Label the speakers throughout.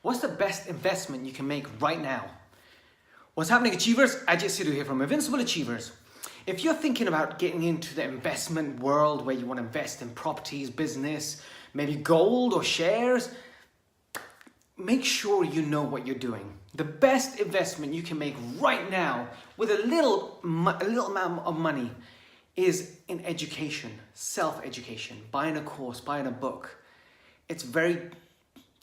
Speaker 1: What's the best investment you can make right now? What's happening, Achievers? Ajit Sidhu here from Invincible Achievers. If you're thinking about getting into the investment world where you want to invest in properties, business, maybe gold or shares, make sure you know what you're doing. The best investment you can make right now with a little amount of money is in education, self-education, buying a course, buying a book. It's very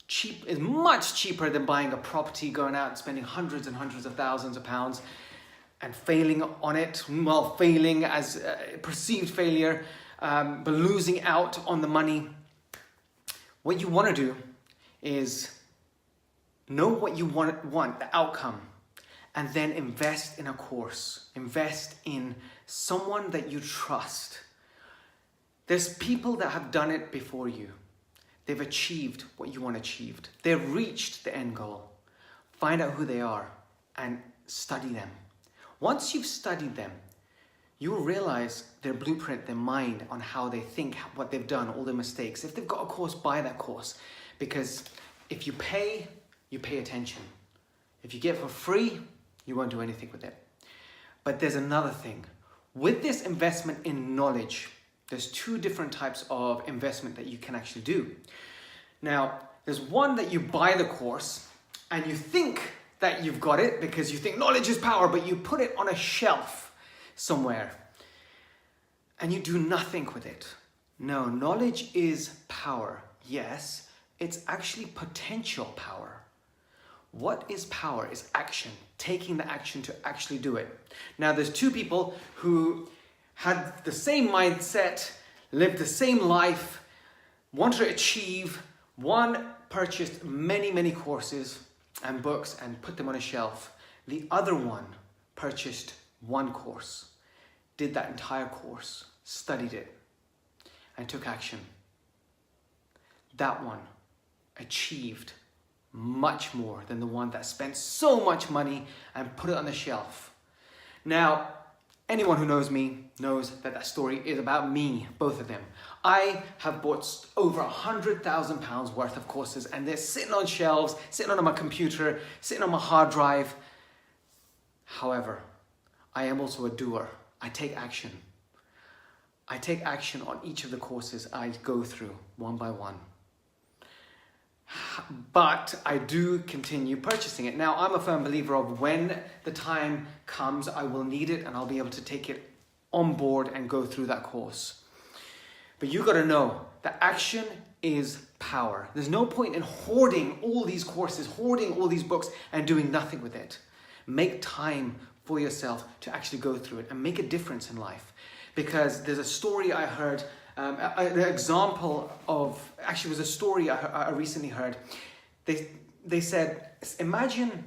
Speaker 1: cheap, it's much cheaper than buying a property, going out and spending hundreds and hundreds of thousands of pounds and failing on it. Well, failing as perceived failure, but losing out on the money. What you want to do is know what you want, the outcome, and then invest in a course. Invest in someone that you trust. There's people that have done it before you. They've achieved what you want achieved. They've reached the end goal. Find out who they are and study them. Once you've studied them, you will realize their blueprint, their mind on how they think, what they've done, all their mistakes. If they've got a course, buy that course. Because if you pay attention. If you get it for free, you won't do anything with it. But there's another thing. With this investment in knowledge, there's two different types of investment that you can actually do. Now, there's one that you buy the course and you think that you've got it because you think knowledge is power, but you put it on a shelf somewhere and you do nothing with it. No, knowledge is power. Yes, it's actually potential power. What is power? Is action, taking the action to actually do it. Now, there's two people who had the same mindset, lived the same life, wanted to achieve. One purchased many courses and books and put them on a shelf. The other one purchased one course, did that entire course, studied it, and took action. That one achieved much more than the one that spent so much money and put it on the shelf. Now, anyone who knows me knows that that story is about me, both of them. I have bought over £100,000 worth of courses and they're sitting on shelves, sitting on my computer, sitting on my hard drive. However, I am also a doer. I take action. I take action on each of the courses I go through one by one. But I do continue purchasing it. Now, I'm a firm believer of when the time comes, I will need it and I'll be able to take it on board and go through that course. But you got to know that action is power. There's no point in hoarding all these courses, hoarding all these books and doing nothing with it. Make time for yourself to actually go through it and make a difference in life. Because there's a story I heard, an example of, actually was a story I recently heard. They said, imagine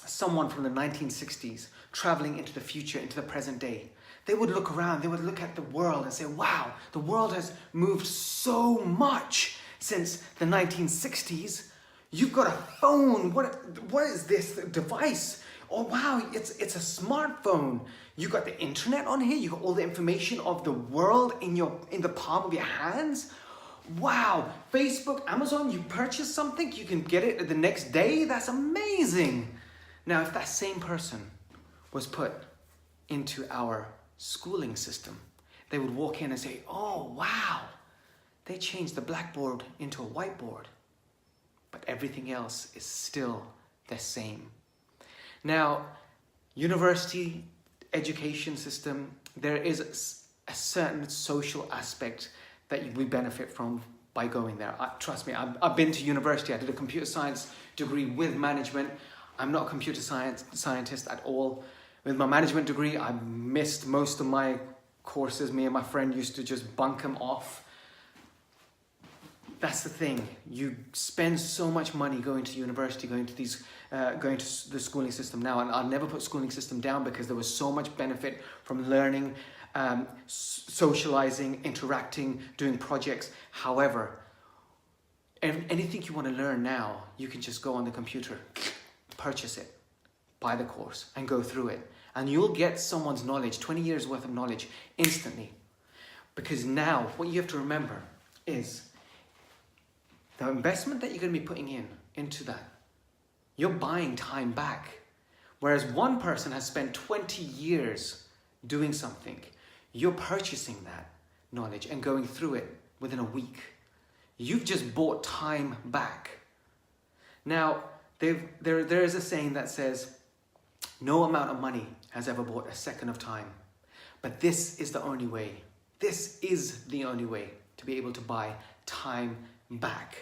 Speaker 1: someone from the 1960s traveling into the future, into the present day. They would look around, they would look at the world and say, wow, the world has moved so much since the 1960s. You've got a phone, what is this device? Oh wow, it's a smartphone. You got the internet on here. You got all the information of the world in the palm of your hands. Wow, Facebook, Amazon, you purchase something, you can get it the next day. That's amazing. Now, if that same person was put into our schooling system, they would walk in and say, oh wow, they changed the blackboard into a whiteboard, but everything else is still the same. Now, university education system, there is a certain social aspect that we benefit from by going there. Trust me, I've been to university. I did a computer science degree with management. I'm not a computer scientist at all. With my management degree, I missed most of my courses. Me and my friend used to just bunk them off. That's the thing. You spend so much money going to university, going to the schooling system now, and I'll never put schooling system down because there was so much benefit from learning, socializing, interacting, doing projects. However, anything you want to learn now, you can just go on the computer, purchase it, buy the course, and go through it. And you'll get someone's knowledge, 20 years worth of knowledge, instantly. Because now, what you have to remember is the investment that you're going to be putting into that you're buying time back. Whereas one person has spent 20 years doing something, you're purchasing that knowledge and going through it within a week. You've just bought time back. Now, there is a saying that says, no amount of money has ever bought a second of time. But this is the only way. This is the only way to be able to buy time back.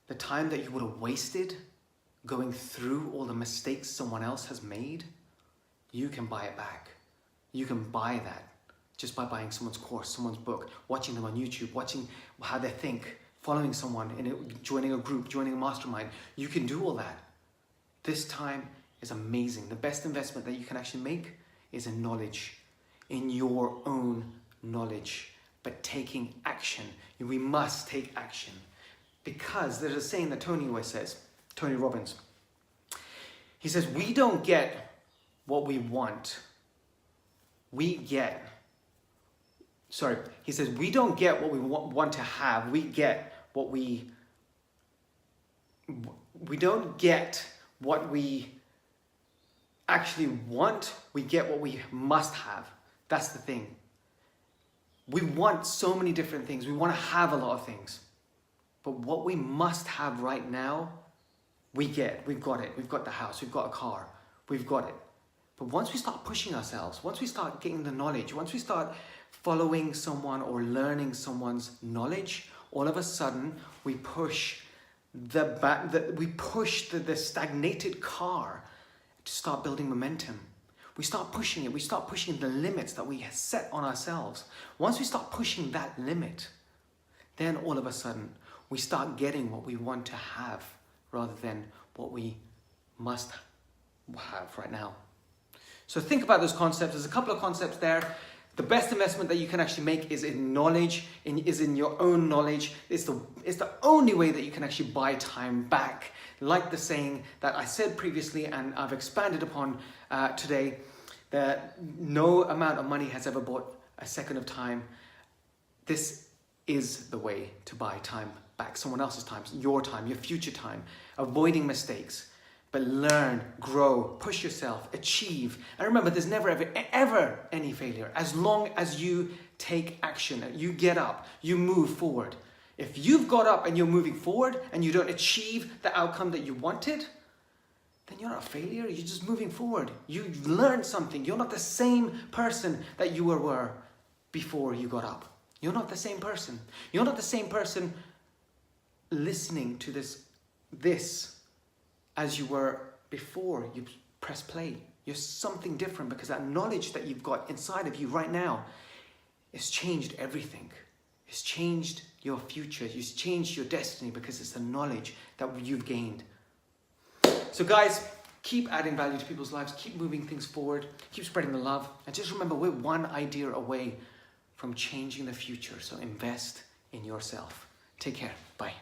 Speaker 1: The time that you would have wasted going through all the mistakes someone else has made, you can buy it back. You can buy that just by buying someone's course, someone's book, watching them on YouTube, watching how they think, following someone, joining a group, joining a mastermind. You can do all that. This time is amazing. The best investment that you can actually make is in knowledge, in your own knowledge, but taking action. We must take action, because there's a saying that Tony always says, Tony Robbins. He says, we don't get what we want. We don't get what we want to have. We get what we don't get what we actually want. We get what we must have. That's the thing. We want so many different things. We want to have a lot of things. But what we must have right now, we've got it. We've got the house, we've got a car, we've got it. But once we start pushing ourselves, once we start getting the knowledge, once we start following someone or learning someone's knowledge, all of a sudden we push the stagnated car to start building momentum. We start pushing it. We start pushing the limits that we set on ourselves. Once we start pushing that limit, then all of a sudden we start getting what we want to have rather than what we must have right now. So think about those concepts. There's a couple of concepts there. The best investment that you can actually make is in knowledge, is in your own knowledge. It's the only way that you can actually buy time back. Like the saying that I said previously and I've expanded upon today, that no amount of money has ever bought a second of time. This is the way to buy time back. Someone else's time, your future time. Avoiding mistakes. But learn, grow, push yourself, achieve. And remember, there's never, ever any failure. As long as you take action, you get up, you move forward. If you've got up and you're moving forward and you don't achieve the outcome that you wanted, then you're not a failure. You're just moving forward. You've learned something. You're not the same person that you were before you got up. You're not the same person. You're not the same person listening to this as you were before you press play. You're something different because that knowledge that you've got inside of you right now has changed everything. It's changed your future. It's changed your destiny because it's the knowledge that you've gained. So guys, keep adding value to people's lives. Keep moving things forward. Keep spreading the love. And just remember, we're one idea away from changing the future. So invest in yourself. Take care. Bye.